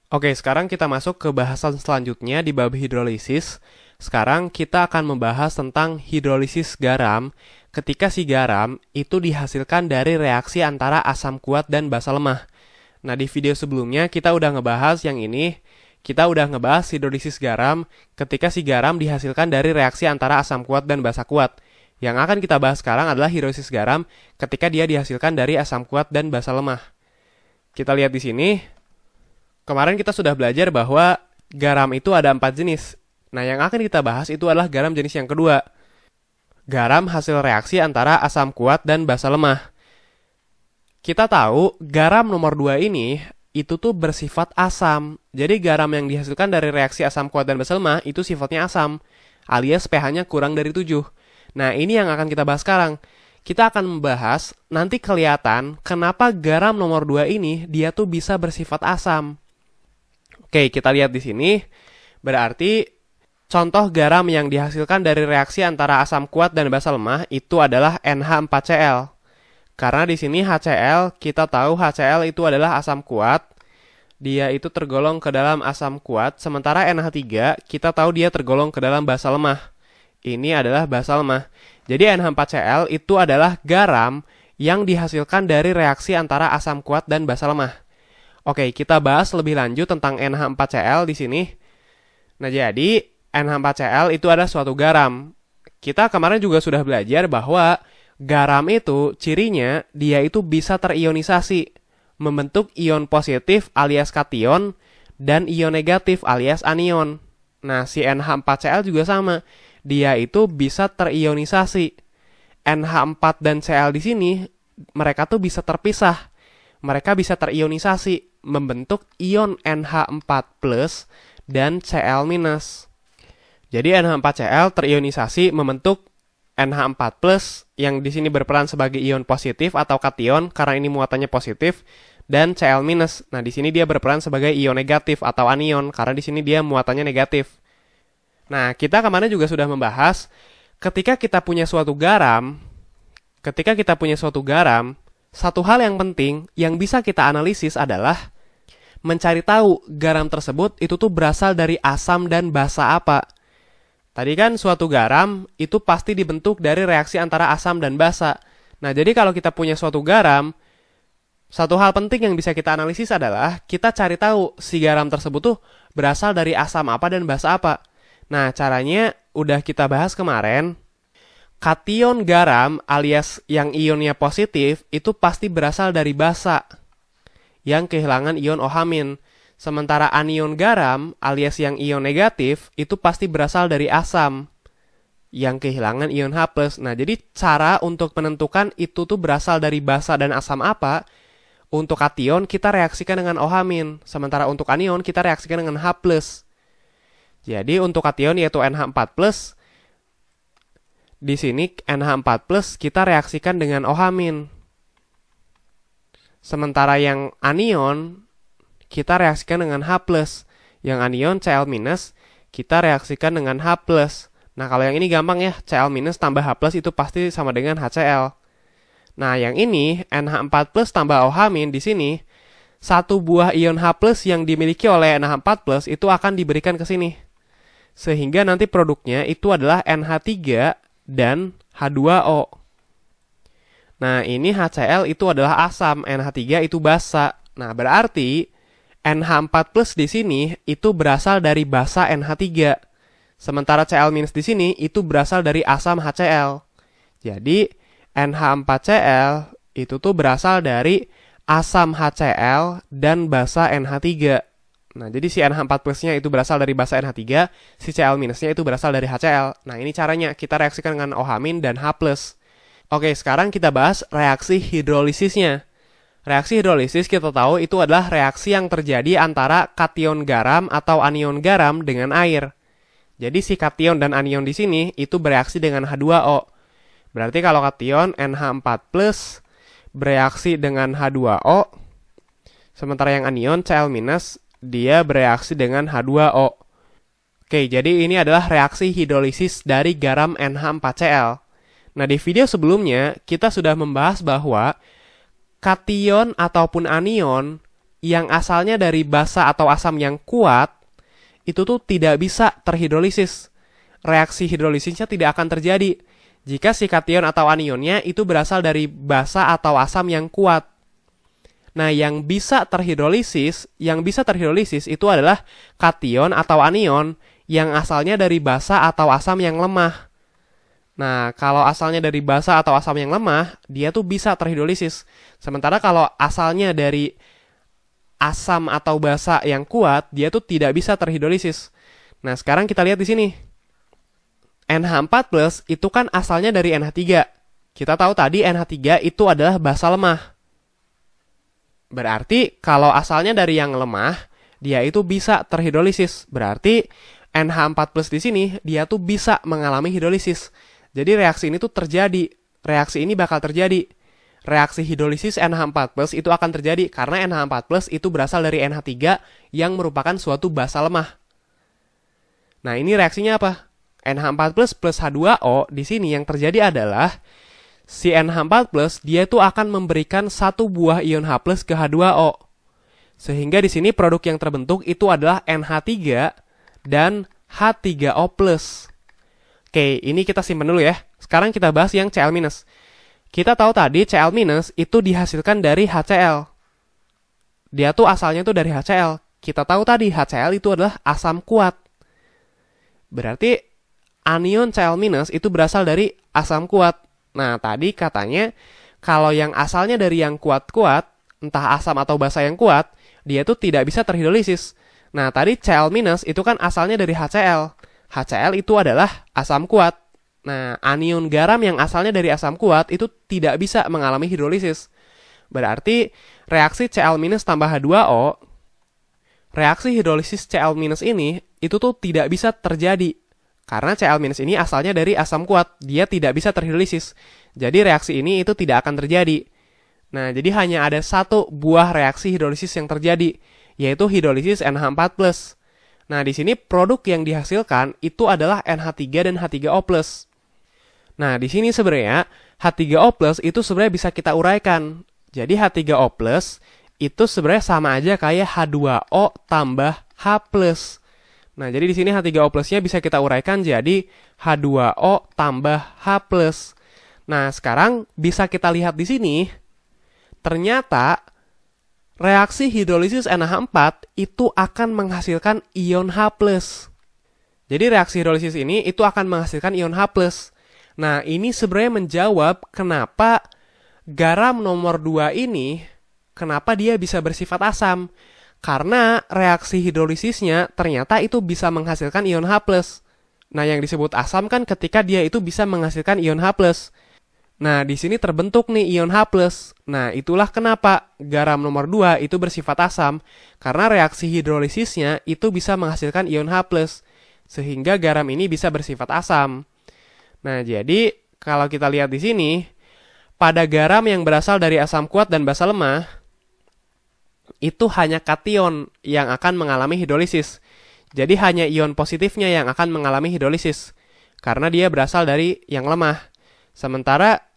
Oke, sekarang kita masuk ke bahasan selanjutnya di bab hidrolisis. Sekarang kita akan membahas tentang hidrolisis garam ketika si garam itu dihasilkan dari reaksi antara asam kuat dan basa lemah. Nah, di video sebelumnya kita udah ngebahas yang ini. Kita udah ngebahas hidrolisis garam ketika si garam dihasilkan dari reaksi antara asam kuat dan basa kuat. Yang akan kita bahas sekarang adalah hidrolisis garam ketika dia dihasilkan dari asam kuat dan basa lemah. Kita lihat di sini. Kemarin kita sudah belajar bahwa garam itu ada 4 jenis. Nah, yang akan kita bahas itu adalah garam jenis yang kedua. Garam hasil reaksi antara asam kuat dan basa lemah. Kita tahu garam nomor 2 ini itu tuh bersifat asam. Jadi garam yang dihasilkan dari reaksi asam kuat dan basa lemah itu sifatnya asam, alias pH-nya kurang dari 7. Nah, ini yang akan kita bahas sekarang. Kita akan membahas, nanti kelihatan kenapa garam nomor 2 ini dia tuh bisa bersifat asam. Oke, kita lihat di sini. Berarti contoh garam yang dihasilkan dari reaksi antara asam kuat dan basa lemah itu adalah NH4Cl. Karena di sini HCl, kita tahu HCl itu adalah asam kuat. Dia itu tergolong ke dalam asam kuat, sementara NH3 kita tahu dia tergolong ke dalam basa lemah. Ini adalah basa lemah. Jadi NH4Cl itu adalah garam yang dihasilkan dari reaksi antara asam kuat dan basa lemah. Oke, kita bahas lebih lanjut tentang NH4Cl di sini. Nah, jadi NH4Cl itu adalah suatu garam. Kita kemarin juga sudah belajar bahwa garam itu cirinya dia itu bisa terionisasi, membentuk ion positif alias kation dan ion negatif alias anion. Nah, si NH4Cl juga sama. Dia itu bisa terionisasi. NH4 dan Cl di sini mereka tuh bisa terpisah. Mereka bisa terionisasi, membentuk ion NH4+ dan Cl-. Jadi NH4Cl terionisasi membentuk NH4+ yang di sini berperan sebagai ion positif atau kation karena ini muatannya positif, dan Cl-. Nah, di sini dia berperan sebagai ion negatif atau anion karena di sini dia muatannya negatif. Nah, kita kemarin juga sudah membahas ketika kita punya suatu garam, satu hal yang penting yang bisa kita analisis adalah mencari tahu garam tersebut itu tuh berasal dari asam dan basa apa. Tadi kan suatu garam itu pasti dibentuk dari reaksi antara asam dan basa. Nah, jadi kalau kita punya suatu garam, satu hal penting yang bisa kita analisis adalah kita cari tahu si garam tersebut tuh berasal dari asam apa dan basa apa. Nah, caranya udah kita bahas kemarin. Kation garam alias yang ionnya positif itu pasti berasal dari basa yang kehilangan ion OH-. Sementara anion garam alias yang ion negatif itu pasti berasal dari asam yang kehilangan ion H+. Nah, jadi cara untuk menentukan itu tuh berasal dari basa dan asam apa, untuk kation kita reaksikan dengan OH-. Sementara untuk anion kita reaksikan dengan H+. Jadi untuk kation yaitu NH4+, di sini NH4+ kita reaksikan dengan OH-. Sementara yang anion kita reaksikan dengan H+. Yang anion Cl- kita reaksikan dengan H+. Nah, kalau yang ini gampang ya, Cl- tambah H+ itu pasti sama dengan HCl. Nah, yang ini NH4+ tambah OH- di sini satu buah ion H+ yang dimiliki oleh NH4+ itu akan diberikan ke sini. Sehingga nanti produknya itu adalah NH3 dan H2O. Nah, ini HCl itu adalah asam, NH3 itu basa. Nah, berarti NH4+ di sini itu berasal dari basa NH3. Sementara Cl- di sini itu berasal dari asam HCl. Jadi, NH4Cl itu tuh berasal dari asam HCl dan basa NH3. Nah, jadi si NH4+-nya itu berasal dari basa NH3, si Cl- nya itu berasal dari HCl. Nah, ini caranya kita reaksikan dengan OH- dan H+. Oke, sekarang kita bahas reaksi hidrolisisnya. Reaksi hidrolisis kita tahu itu adalah reaksi yang terjadi antara kation garam atau anion garam dengan air. Jadi si kation dan anion di sini itu bereaksi dengan H2O. Berarti kalau kation NH4+ bereaksi dengan H2O, sementara yang anion Cl- dia bereaksi dengan H2O. Oke, jadi ini adalah reaksi hidrolisis dari garam NH4Cl. Nah, di video sebelumnya kita sudah membahas bahwa kation ataupun anion yang asalnya dari basa atau asam yang kuat, itu tuh tidak bisa terhidrolisis. Reaksi hidrolisisnya tidak akan terjadi jika si kation atau anionnya itu berasal dari basa atau asam yang kuat. Nah, yang bisa terhidrolisis itu adalah kation atau anion yang asalnya dari basa atau asam yang lemah. Nah, kalau asalnya dari basa atau asam yang lemah, dia tuh bisa terhidrolisis. Sementara kalau asalnya dari asam atau basa yang kuat, dia tuh tidak bisa terhidrolisis. Nah, sekarang kita lihat di sini. NH4+ itu kan asalnya dari NH3. Kita tahu tadi NH3 itu adalah basa lemah. Berarti kalau asalnya dari yang lemah, dia itu bisa terhidrolisis. Berarti NH4+ di sini dia tuh bisa mengalami hidrolisis. Jadi reaksi ini tuh terjadi. Reaksi ini bakal terjadi. Reaksi hidrolisis NH4+ itu akan terjadi karena NH4+ itu berasal dari NH3 yang merupakan suatu basa lemah. Nah, ini reaksinya apa? NH4+ plus H2O di sini yang terjadi adalah si NH4+ dia itu akan memberikan satu buah ion H+ ke H2O. Sehingga di sini produk yang terbentuk itu adalah NH3 dan H3O+. Oke, ini kita simpan dulu ya. Sekarang kita bahas yang Cl-. Kita tahu tadi Cl- itu dihasilkan dari HCl. Dia tuh asalnya tuh dari HCl. Kita tahu tadi HCl itu adalah asam kuat. Berarti anion Cl- itu berasal dari asam kuat. Nah, tadi katanya kalau yang asalnya dari yang kuat-kuat, entah asam atau basa yang kuat, dia tuh tidak bisa terhidrolisis. Nah, tadi Cl- itu kan asalnya dari HCl. HCl itu adalah asam kuat. Nah, anion garam yang asalnya dari asam kuat itu tidak bisa mengalami hidrolisis. Berarti reaksi Cl- tambah H2O, reaksi hidrolisis Cl- ini itu tuh tidak bisa terjadi. Karena Cl- ini asalnya dari asam kuat, dia tidak bisa terhidrolisis. Jadi reaksi ini itu tidak akan terjadi. Nah, jadi hanya ada satu buah reaksi hidrolisis yang terjadi, yaitu hidrolisis NH4+. Nah, di sini produk yang dihasilkan itu adalah NH3 dan H3O+. Nah, di sini sebenarnya H3O+ itu sebenarnya bisa kita uraikan. Jadi H3O+ itu sebenarnya sama aja kayak H2O tambah H+. Nah, jadi di sini H3O+-nya bisa kita uraikan jadi H2O tambah H+. Nah, sekarang bisa kita lihat di sini, ternyata reaksi hidrolisis NH4 itu akan menghasilkan ion H+. Jadi reaksi hidrolisis ini itu akan menghasilkan ion H+. Nah, ini sebenarnya menjawab kenapa garam nomor 2 ini, kenapa dia bisa bersifat asam. Karena reaksi hidrolisisnya ternyata itu bisa menghasilkan ion H+. Nah, yang disebut asam kan ketika dia itu bisa menghasilkan ion H+. Nah, di sini terbentuk nih ion H+. Nah, itulah kenapa garam nomor 2 itu bersifat asam. Karena reaksi hidrolisisnya itu bisa menghasilkan ion H+. Sehingga garam ini bisa bersifat asam. Nah, jadi kalau kita lihat di sini, pada garam yang berasal dari asam kuat dan basa lemah, itu hanya kation yang akan mengalami hidrolisis. Jadi hanya ion positifnya yang akan mengalami hidrolisis. Karena dia berasal dari yang lemah. Sementara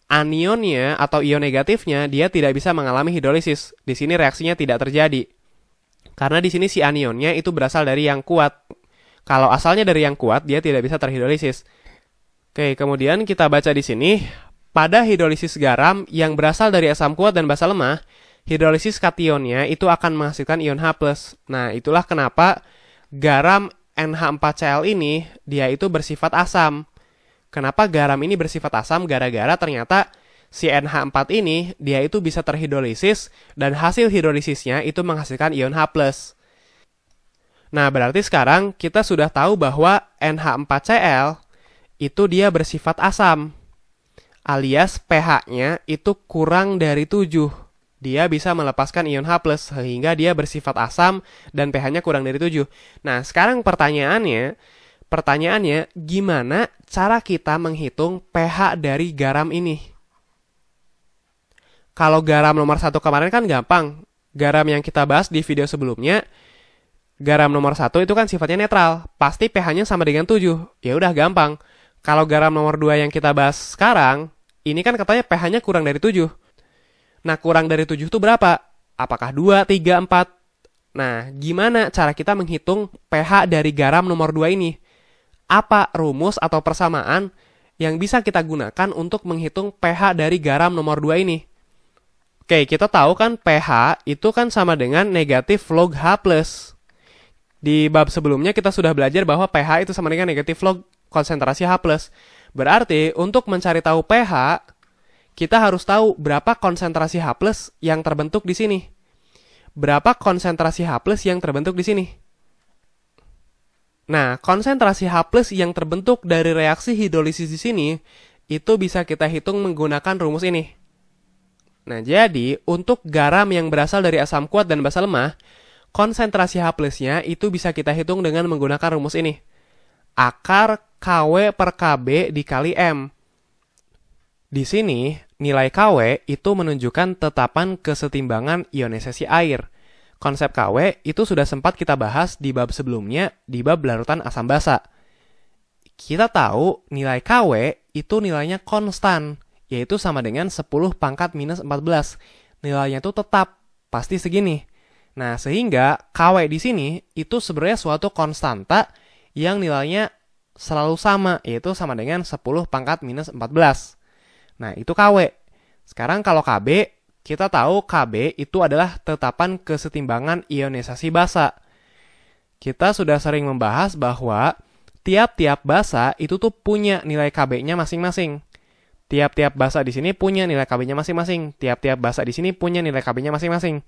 anionnya atau ion negatifnya dia tidak bisa mengalami hidrolisis. Di sini reaksinya tidak terjadi. Karena di sini si anionnya itu berasal dari yang kuat. Kalau asalnya dari yang kuat, dia tidak bisa terhidrolisis. Oke, kemudian kita baca di sini, pada hidrolisis garam yang berasal dari asam kuat dan basa lemah, hidrolisis kationnya itu akan menghasilkan ion H+. Nah, itulah kenapa garam NH4Cl ini dia itu bersifat asam. Kenapa garam ini bersifat asam? Gara-gara ternyata si NH4 ini dia itu bisa terhidrolisis dan hasil hidrolisisnya itu menghasilkan ion H+. Nah, berarti sekarang kita sudah tahu bahwa NH4Cl itu dia bersifat asam. Alias pH-nya itu kurang dari 7. Dia bisa melepaskan ion H+, sehingga dia bersifat asam dan pH-nya kurang dari 7. Nah, sekarang pertanyaannya, gimana cara kita menghitung pH dari garam ini? Kalau garam nomor 1 kemarin kan gampang. Garam yang kita bahas di video sebelumnya, garam nomor 1 itu kan sifatnya netral. Pasti pH-nya sama dengan 7. Ya udah gampang. Kalau garam nomor 2 yang kita bahas sekarang, ini kan katanya pH-nya kurang dari 7. Nah, kurang dari 7 itu berapa? Apakah 2, 3, 4? Nah, gimana cara kita menghitung pH dari garam nomor 2 ini? Apa rumus atau persamaan yang bisa kita gunakan untuk menghitung pH dari garam nomor 2 ini? Oke, kita tahu kan pH itu kan sama dengan negatif log H+. Di bab sebelumnya kita sudah belajar bahwa pH itu sama dengan negatif log konsentrasi H+. Berarti untuk mencari tahu pH, kita harus tahu berapa konsentrasi H+ yang terbentuk di sini. Berapa konsentrasi H+ yang terbentuk di sini? Nah, konsentrasi H+ yang terbentuk dari reaksi hidrolisis di sini itu bisa kita hitung menggunakan rumus ini. Nah, jadi untuk garam yang berasal dari asam kuat dan basa lemah, konsentrasi H+-nya itu bisa kita hitung dengan menggunakan rumus ini. Akar KW per KB dikali M. Di sini, nilai KW itu menunjukkan tetapan kesetimbangan ionisasi air. Konsep KW itu sudah sempat kita bahas di bab sebelumnya, di bab larutan asam basa. Kita tahu nilai KW itu nilainya konstan, yaitu sama dengan 10 pangkat minus 14. Nilainya itu tetap, pasti segini. Nah, sehingga KW di sini itu sebenarnya suatu konstanta yang nilainya selalu sama, yaitu sama dengan 10 pangkat minus 14. Nah, itu KW. Sekarang kalau KB, kita tahu KB itu adalah tetapan kesetimbangan ionisasi basa. Kita sudah sering membahas bahwa tiap-tiap basa itu tuh punya nilai KB-nya masing-masing. Tiap-tiap basa di sini punya nilai KB-nya masing-masing. Tiap-tiap basa di sini punya nilai KB-nya masing-masing.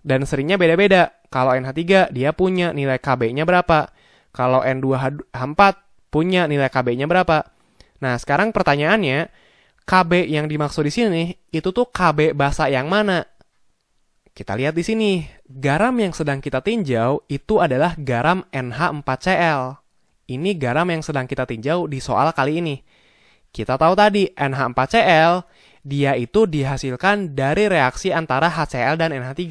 Dan seringnya beda-beda. Kalau NH3 dia punya nilai KB-nya berapa? Kalau N2H4 punya nilai KB-nya berapa? Nah, sekarang pertanyaannya, KB yang dimaksud di sini itu tuh KB basa yang mana? Kita lihat di sini, garam yang sedang kita tinjau itu adalah garam NH4Cl. Ini garam yang sedang kita tinjau di soal kali ini. Kita tahu tadi NH4Cl, dia itu dihasilkan dari reaksi antara HCl dan NH3.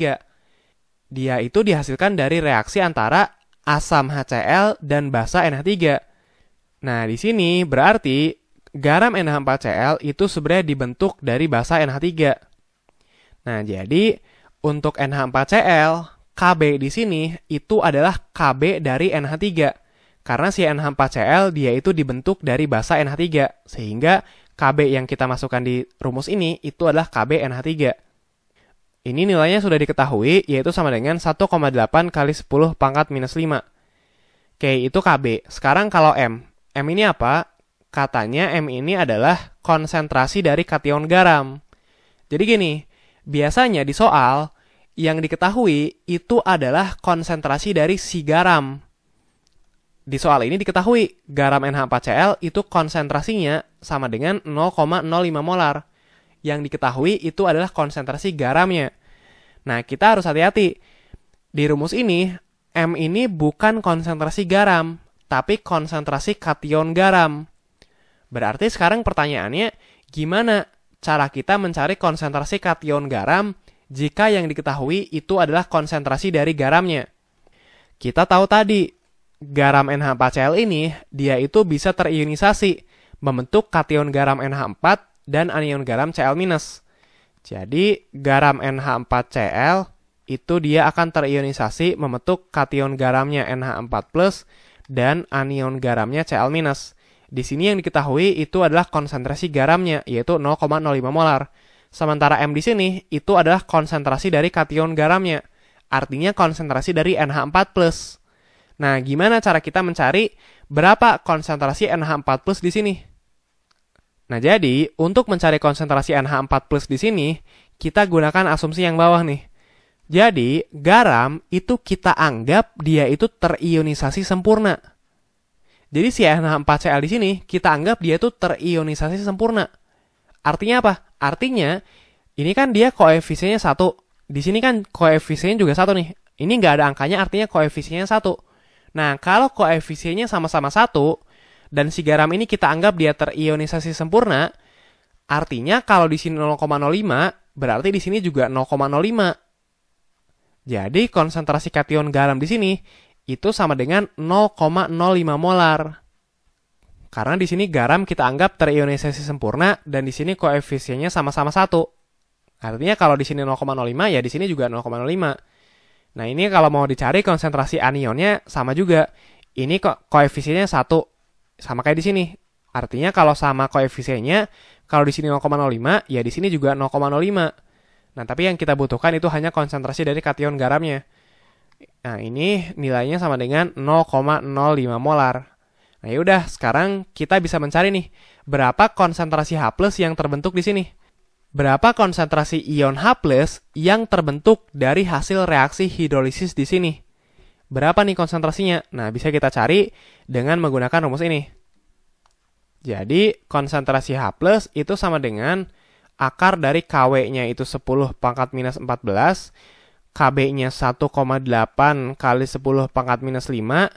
Dia itu dihasilkan dari reaksi antara asam HCl dan basa NH3. Nah, di sini berarti garam NH4Cl itu sebenarnya dibentuk dari basa NH3. Nah, jadi untuk NH4Cl, KB di sini itu adalah KB dari NH3. Karena si NH4Cl dia itu dibentuk dari basa NH3. Sehingga KB yang kita masukkan di rumus ini itu adalah KB NH3. Ini nilainya sudah diketahui, yaitu sama dengan 1,8 kali 10 pangkat minus 5. Oke, itu KB. Sekarang kalau M. M ini apa? Katanya M ini adalah konsentrasi dari kation garam. Jadi gini, biasanya di soal, yang diketahui itu adalah konsentrasi dari si garam. Di soal ini diketahui, garam NH4Cl itu konsentrasinya sama dengan 0,05 molar. Yang diketahui itu adalah konsentrasi garamnya. Nah, kita harus hati-hati. Di rumus ini, M ini bukan konsentrasi garam, tapi konsentrasi kation garam. Berarti sekarang pertanyaannya, gimana cara kita mencari konsentrasi kation garam jika yang diketahui itu adalah konsentrasi dari garamnya? Kita tahu tadi, garam NH4Cl ini, dia itu bisa terionisasi, membentuk kation garam NH4 dan anion garam Cl-. Jadi, garam NH4Cl itu dia akan terionisasi membentuk kation garamnya NH4+ dan anion garamnya Cl-. Di sini yang diketahui itu adalah konsentrasi garamnya, yaitu 0,05 molar. Sementara M di sini itu adalah konsentrasi dari kation garamnya, artinya konsentrasi dari NH4+. Nah, gimana cara kita mencari berapa konsentrasi NH4+ di sini? Nah, jadi untuk mencari konsentrasi NH4+ di sini, kita gunakan asumsi yang bawah nih. Jadi, garam itu kita anggap dia itu terionisasi sempurna. Jadi si NH4Cl di sini kita anggap dia itu terionisasi sempurna. Artinya apa? Artinya ini kan dia koefisiennya 1. Di sini kan koefisiennya juga 1 nih. Ini nggak ada angkanya, artinya koefisiennya 1. Nah, kalau koefisiennya sama-sama 1 dan si garam ini kita anggap dia terionisasi sempurna, artinya kalau di sini 0,05 berarti di sini juga 0,05. Jadi konsentrasi kation garam di sini itu sama dengan 0,05 molar. Karena di sini garam kita anggap terionisasi sempurna dan di sini koefisiennya sama-sama 1. Artinya kalau di sini 0,05 ya di sini juga 0,05. Nah, ini kalau mau dicari konsentrasi anionnya sama juga. Ini kok koefisiennya 1 sama kayak di sini. Artinya kalau sama koefisiennya, kalau di sini 0,05 ya di sini juga 0,05. Nah, tapi yang kita butuhkan itu hanya konsentrasi dari kation garamnya. Nah, ini nilainya sama dengan 0,05 molar. Nah, yaudah, sekarang kita bisa mencari nih, berapa konsentrasi H+ yang terbentuk di sini. Berapa konsentrasi ion H+ yang terbentuk dari hasil reaksi hidrolisis di sini. Berapa nih konsentrasinya? Nah, bisa kita cari dengan menggunakan rumus ini. Jadi, konsentrasi H+ itu sama dengan akar dari KW-nya itu 10 pangkat minus 14, KB-nya 1,8 kali 10 pangkat minus 5,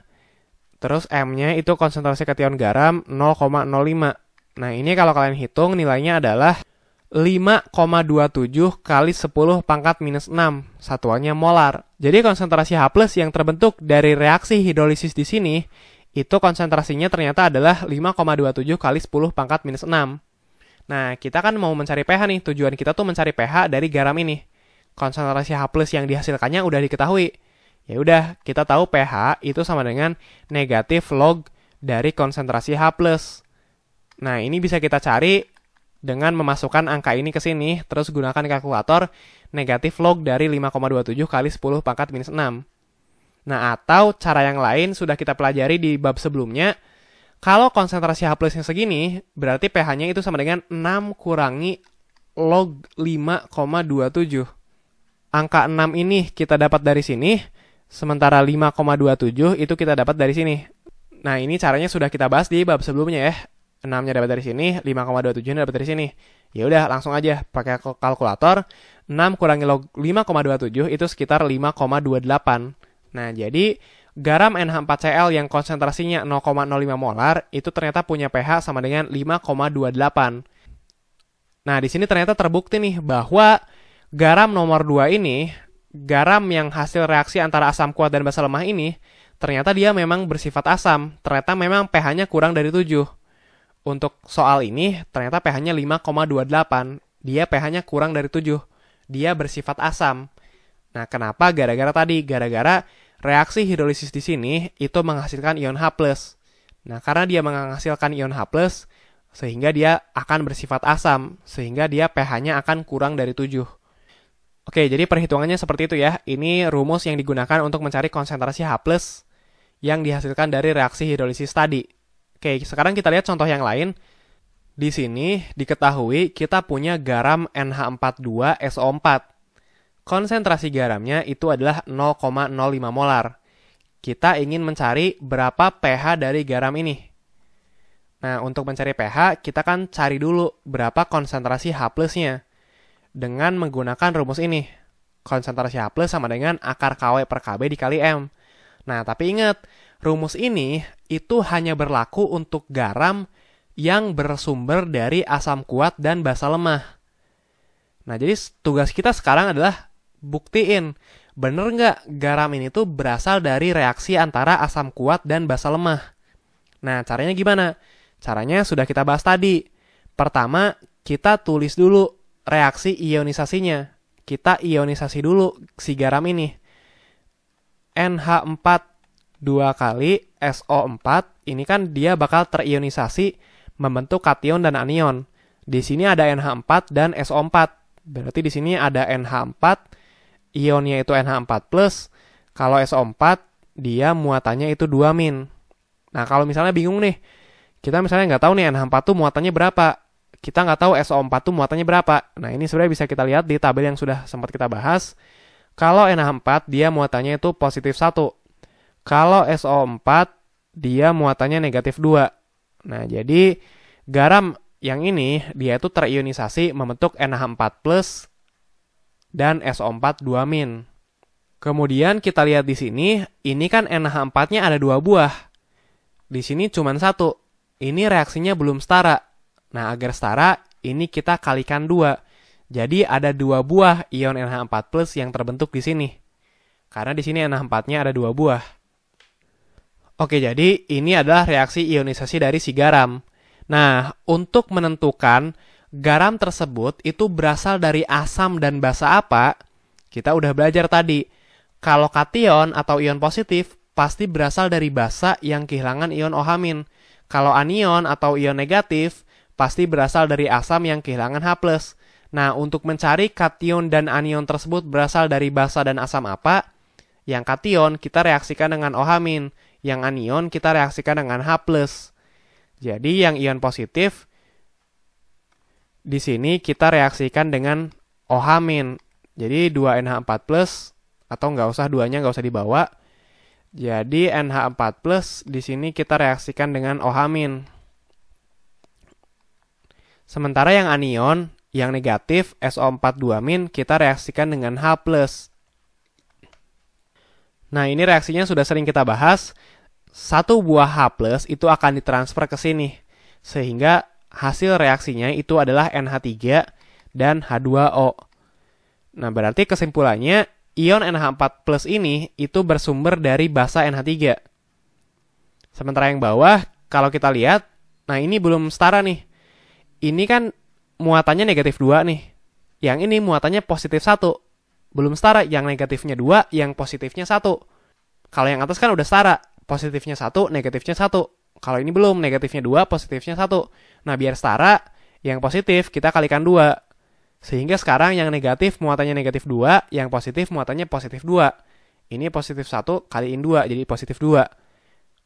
terus M-nya itu konsentrasi kation garam 0,05. Nah, ini kalau kalian hitung nilainya adalah 5,27 kali 10 pangkat minus 6, satuannya molar. Jadi konsentrasi H+ yang terbentuk dari reaksi hidrolisis di sini, itu konsentrasinya ternyata adalah 5,27 kali 10 pangkat minus 6. Nah, kita kan mau mencari pH nih, tujuan kita tuh mencari pH dari garam ini. Konsentrasi H+ yang dihasilkannya udah diketahui. Ya udah, kita tahu pH itu sama dengan negatif log dari konsentrasi H+. Nah, ini bisa kita cari dengan memasukkan angka ini ke sini, terus gunakan kalkulator negatif log dari 5,27 kali 10 pangkat minus 6. Nah, atau cara yang lain sudah kita pelajari di bab sebelumnya. Kalau konsentrasi H+-nya segini, berarti pH-nya itu sama dengan 6 kurangi log 5,27. Angka 6 ini kita dapat dari sini, sementara 5,27 itu kita dapat dari sini. Nah, ini caranya sudah kita bahas di bab sebelumnya ya. 6-nya dapat dari sini, 5,27-nya dapat dari sini. Ya udah, langsung aja pakai kalkulator. 6 kurangi log 5,27 itu sekitar 5,28. Nah, jadi garam NH4Cl yang konsentrasinya 0,05 molar itu ternyata punya pH sama dengan 5,28. Nah, di sini ternyata terbukti nih bahwa garam nomor 2 ini, garam yang hasil reaksi antara asam kuat dan basa lemah ini, ternyata dia memang bersifat asam. Ternyata memang pH-nya kurang dari 7. Untuk soal ini, ternyata pH-nya 5,28. Dia pH-nya kurang dari 7. Dia bersifat asam. Nah, kenapa? Gara-gara tadi, gara-gara reaksi hidrolisis di sini itu menghasilkan ion H+. Nah, karena dia menghasilkan ion H+, sehingga dia akan bersifat asam, sehingga dia pH-nya akan kurang dari 7. Oke, jadi perhitungannya seperti itu ya. Ini rumus yang digunakan untuk mencari konsentrasi H+ yang dihasilkan dari reaksi hidrolisis tadi. Oke, sekarang kita lihat contoh yang lain. Di sini diketahui kita punya garam NH42SO4. Konsentrasi garamnya itu adalah 0,05 molar. Kita ingin mencari berapa pH dari garam ini. Nah, untuk mencari pH, kita kan cari dulu berapa konsentrasi H+-nya. Dengan menggunakan rumus ini. Konsentrasi H+ sama dengan akar KW per KB dikali M. Nah, tapi ingat, rumus ini itu hanya berlaku untuk garam yang bersumber dari asam kuat dan basa lemah. Nah, jadi tugas kita sekarang adalah buktiin, bener nggak garam ini tuh berasal dari reaksi antara asam kuat dan basa lemah. Nah, caranya gimana? Caranya sudah kita bahas tadi. Pertama, kita tulis dulu reaksi ionisasinya. Kita ionisasi dulu si garam ini. NH4 2 kali SO4, ini kan dia bakal terionisasi membentuk kation dan anion. Di sini ada NH4 dan SO4. Berarti di sini ada NH4, ionnya itu NH4+, kalau SO4, dia muatannya itu 2-. Nah, kalau misalnya bingung nih, kita misalnya nggak tahu nih NH4 tuh muatannya berapa, kita nggak tahu SO4 tuh muatannya berapa. Nah, ini sebenarnya bisa kita lihat di tabel yang sudah sempat kita bahas. Kalau NH4, dia muatannya itu positif 1. Kalau SO4, dia muatannya negatif 2. Nah, jadi garam yang ini, dia itu terionisasi membentuk NH4+, dan SO4 2-. Kemudian kita lihat di sini, ini kan NH4-nya ada 2 buah. Di sini cuma 1. Ini reaksinya belum setara. Nah, agar setara, ini kita kalikan 2. Jadi ada 2 buah ion NH4+ yang terbentuk di sini. Karena di sini NH4-nya ada 2 buah. Oke, jadi ini adalah reaksi ionisasi dari si garam. Nah, untuk menentukan garam tersebut itu berasal dari asam dan basa apa? Kita udah belajar tadi. Kalau kation atau ion positif, pasti berasal dari basa yang kehilangan ion OH-. Kalau anion atau ion negatif, pasti berasal dari asam yang kehilangan H+. Nah, untuk mencari kation dan anion tersebut berasal dari basa dan asam apa? Yang kation kita reaksikan dengan OH-, yang anion kita reaksikan dengan H+. Jadi yang ion positif di sini kita reaksikan dengan OH-. Jadi 2NH4+, atau nggak usah duanya nggak usah dibawa. Jadi NH4+, di sini kita reaksikan dengan OH-. Sementara yang anion, yang negatif, SO4 2- kita reaksikan dengan H+. Nah, ini reaksinya sudah sering kita bahas. Satu buah H+ itu akan ditransfer ke sini. Sehingga hasil reaksinya itu adalah NH3 dan H2O. Nah, berarti kesimpulannya, ion NH4+ ini itu bersumber dari basa NH3. Sementara yang bawah, kalau kita lihat, nah ini belum setara nih. Ini kan muatannya negatif 2 nih. Yang ini muatannya positif 1. Belum setara, yang negatifnya 2, yang positifnya 1. Kalau yang atas kan udah setara, positifnya 1, negatifnya 1. Kalau ini belum, negatifnya 2, positifnya 1. Nah, biar setara, yang positif kita kalikan 2. Sehingga sekarang yang negatif muatannya negatif 2, yang positif muatannya positif 2. Ini positif 1 kaliin 2, jadi positif 2.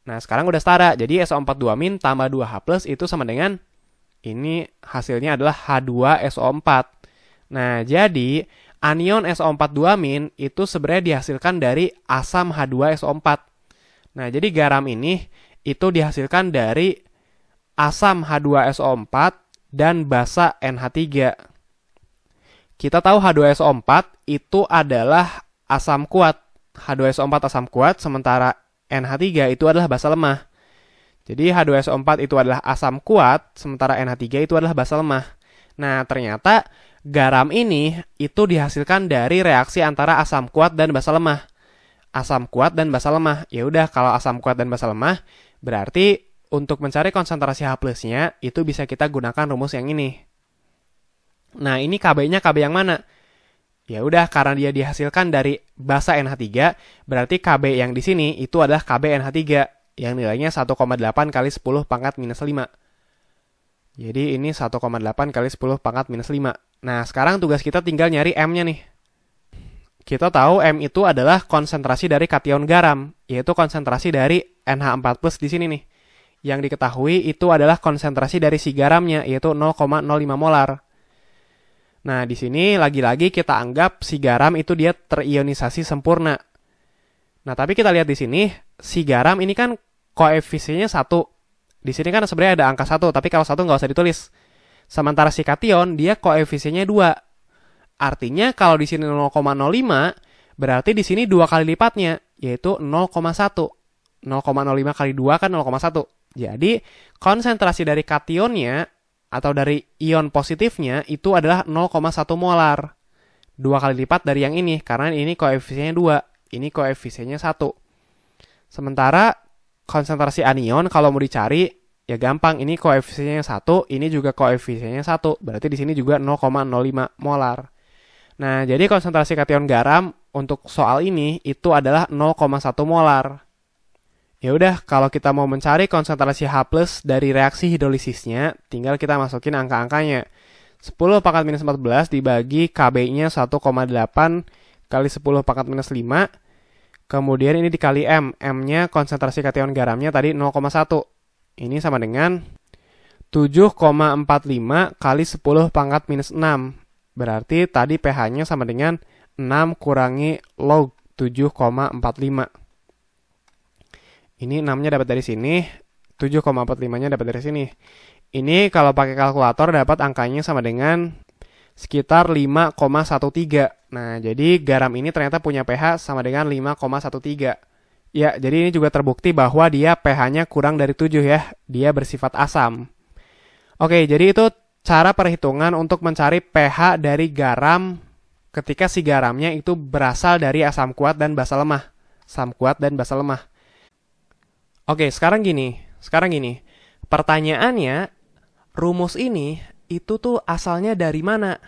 Nah, sekarang udah setara, jadi SO4 2- tambah 2H+ itu sama dengan, ini hasilnya adalah H2SO4. Nah, jadi anion SO4 2- itu sebenarnya dihasilkan dari asam H2SO4. Nah, jadi garam ini itu dihasilkan dari asam H2SO4 dan basa NH3. Kita tahu H2SO4 itu adalah asam kuat. H2SO4 asam kuat, sementara NH3 itu adalah basa lemah. Jadi H2SO4 itu adalah asam kuat, sementara NH3 itu adalah basa lemah. Nah, ternyata garam ini itu dihasilkan dari reaksi antara asam kuat dan basa lemah. Asam kuat dan basa lemah. Ya udah, kalau asam kuat dan basa lemah, berarti untuk mencari konsentrasi H+-nya itu bisa kita gunakan rumus yang ini. Nah, ini Kb-nya Kb yang mana? Ya udah, karena dia dihasilkan dari basa NH3, berarti Kb yang di sini itu adalah Kb NH3 yang nilainya 1,8 kali 10 pangkat minus 5. Jadi ini 1,8 kali 10 pangkat minus 5. Nah, sekarang tugas kita tinggal nyari M-nya nih. Kita tahu M itu adalah konsentrasi dari kation garam, yaitu konsentrasi dari NH4+ di sini nih. Yang diketahui itu adalah konsentrasi dari si garamnya, yaitu 0,05 molar. Nah, di sini lagi-lagi kita anggap si garam itu dia terionisasi sempurna. Nah, tapi kita lihat di sini, si garam ini kan koefisiennya 1. Di sini kan sebenarnya ada angka 1, tapi kalau 1 nggak usah ditulis. Sementara si kation, dia koefisiennya 2. Artinya kalau di sini 0,05, berarti di sini 2 kali lipatnya, yaitu 0,1. 0,05 kali 2 kan 0,1. Jadi, konsentrasi dari kationnya, atau dari ion positifnya, itu adalah 0,1 molar. 2 kali lipat dari yang ini, karena ini koefisiennya 2. Ini koefisiennya 1. Sementara, konsentrasi anion kalau mau dicari, ya gampang, ini koefisiennya 1, ini juga koefisiennya 1. Berarti di sini juga 0,05 molar. Nah, jadi konsentrasi kation garam untuk soal ini itu adalah 0,1 molar. Ya udah, kalau kita mau mencari konsentrasi H+ dari reaksi hidrolisisnya, tinggal kita masukin angka-angkanya. 10 pangkat minus 14 dibagi Kb-nya 1,8 kali 10 pangkat minus 5. Kemudian ini dikali M. M-nya konsentrasi kation garamnya tadi 0,1. Ini sama dengan 7,45 kali 10 pangkat minus 6. Berarti tadi pH-nya sama dengan 6 kurangi log 7,45. Ini 6-nya dapat dari sini, 7,45-nya dapat dari sini. Ini kalau pakai kalkulator dapat angkanya sama dengan sekitar 5,13. Nah, jadi garam ini ternyata punya pH sama dengan 5,13. Ya, jadi ini juga terbukti bahwa dia pH-nya kurang dari 7 ya. Dia bersifat asam. Oke, jadi itu cara perhitungan untuk mencari pH dari garam ketika si garamnya itu berasal dari asam kuat dan basa lemah. Asam kuat dan basa lemah. Oke, sekarang gini. Pertanyaannya, rumus ini itu tuh asalnya dari mana?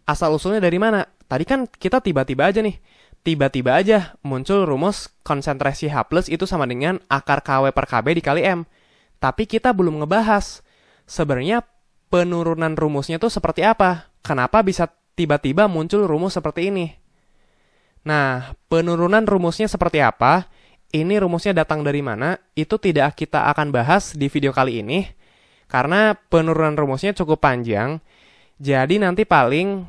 Asal-usulnya dari mana? Tadi kan kita tiba-tiba aja nih. Tiba-tiba aja muncul rumus konsentrasi H+ itu sama dengan akar KW per KB dikali M. Tapi kita belum ngebahas. Sebenarnya penurunan rumusnya tuh seperti apa? Kenapa bisa tiba-tiba muncul rumus seperti ini? Nah, penurunan rumusnya seperti apa? Ini rumusnya datang dari mana? Itu tidak kita akan bahas di video kali ini. Karena penurunan rumusnya cukup panjang. Jadi nanti paling,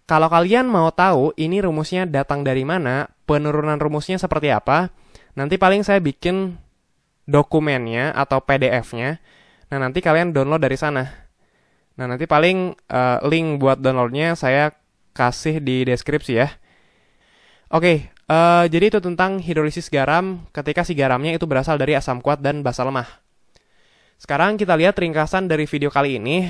kalau kalian mau tahu ini rumusnya datang dari mana, penurunan rumusnya seperti apa, nanti paling saya bikin dokumennya atau PDF-nya. Nah, nanti kalian download dari sana. Nah, nanti paling link buat downloadnya saya kasih di deskripsi ya. Oke, jadi itu tentang hidrolisis garam ketika si garamnya itu berasal dari asam kuat dan basa lemah. Sekarang kita lihat ringkasan dari video kali ini.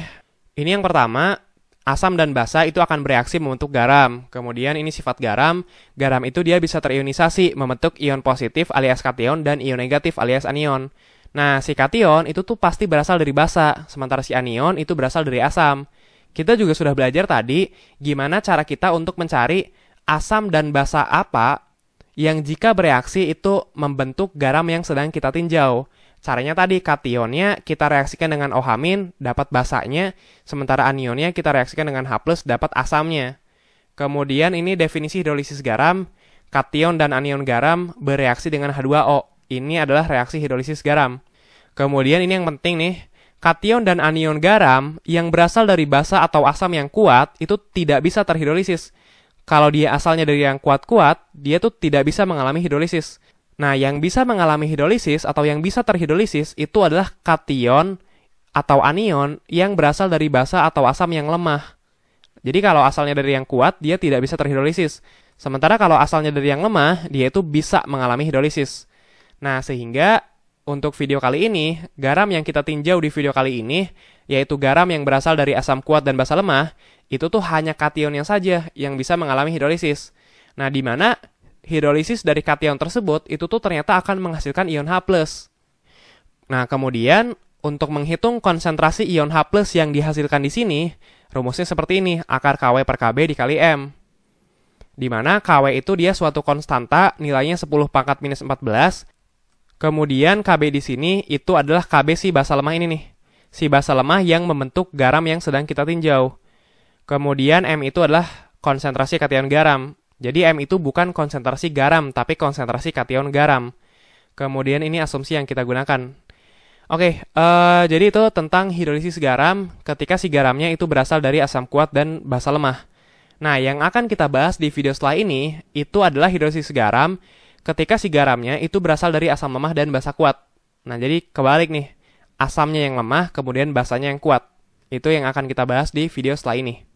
Ini yang pertama, asam dan basa itu akan bereaksi membentuk garam. Kemudian ini sifat garam. Garam itu dia bisa terionisasi, membentuk ion positif alias kation dan ion negatif alias anion. Nah, si kation itu tuh pasti berasal dari basa, sementara si anion itu berasal dari asam. Kita juga sudah belajar tadi gimana cara kita untuk mencari asam dan basa apa yang jika bereaksi itu membentuk garam yang sedang kita tinjau. Caranya tadi, kationnya kita reaksikan dengan OH- dapat basanya, sementara anionnya kita reaksikan dengan H+ dapat asamnya. Kemudian ini definisi hidrolisis garam, kation dan anion garam bereaksi dengan H2O. Ini adalah reaksi hidrolisis garam. Kemudian ini yang penting nih, kation dan anion garam yang berasal dari basa atau asam yang kuat itu tidak bisa terhidrolisis. Kalau dia asalnya dari yang kuat-kuat, dia tuh tidak bisa mengalami hidrolisis. Nah, yang bisa mengalami hidrolisis atau yang bisa terhidrolisis itu adalah kation atau anion yang berasal dari basa atau asam yang lemah. Jadi kalau asalnya dari yang kuat, dia tidak bisa terhidrolisis. Sementara kalau asalnya dari yang lemah, dia itu bisa mengalami hidrolisis. Nah, sehingga untuk video kali ini, garam yang kita tinjau di video kali ini, yaitu garam yang berasal dari asam kuat dan basa lemah, itu tuh hanya kationnya saja yang bisa mengalami hidrolisis. Nah, di mana hidrolisis dari kation tersebut itu tuh ternyata akan menghasilkan ion H+. Nah, kemudian untuk menghitung konsentrasi ion H+ yang dihasilkan di sini, rumusnya seperti ini, akar KW per KB dikali M. Di mana KW itu dia suatu konstanta, nilainya 10 pangkat minus 14. Kemudian KB di sini itu adalah KB si basa lemah ini nih. Si basa lemah yang membentuk garam yang sedang kita tinjau. Kemudian M itu adalah konsentrasi kation garam. Jadi M itu bukan konsentrasi garam, tapi konsentrasi kation garam. Kemudian ini asumsi yang kita gunakan. Oke, jadi itu tentang hidrolisis garam ketika si garamnya itu berasal dari asam kuat dan basa lemah. Nah, yang akan kita bahas di video setelah ini, itu adalah hidrolisis garam ketika si garamnya itu berasal dari asam lemah dan basa kuat. Nah, jadi kebalik nih, asamnya yang lemah, kemudian basanya yang kuat. Itu yang akan kita bahas di video setelah ini.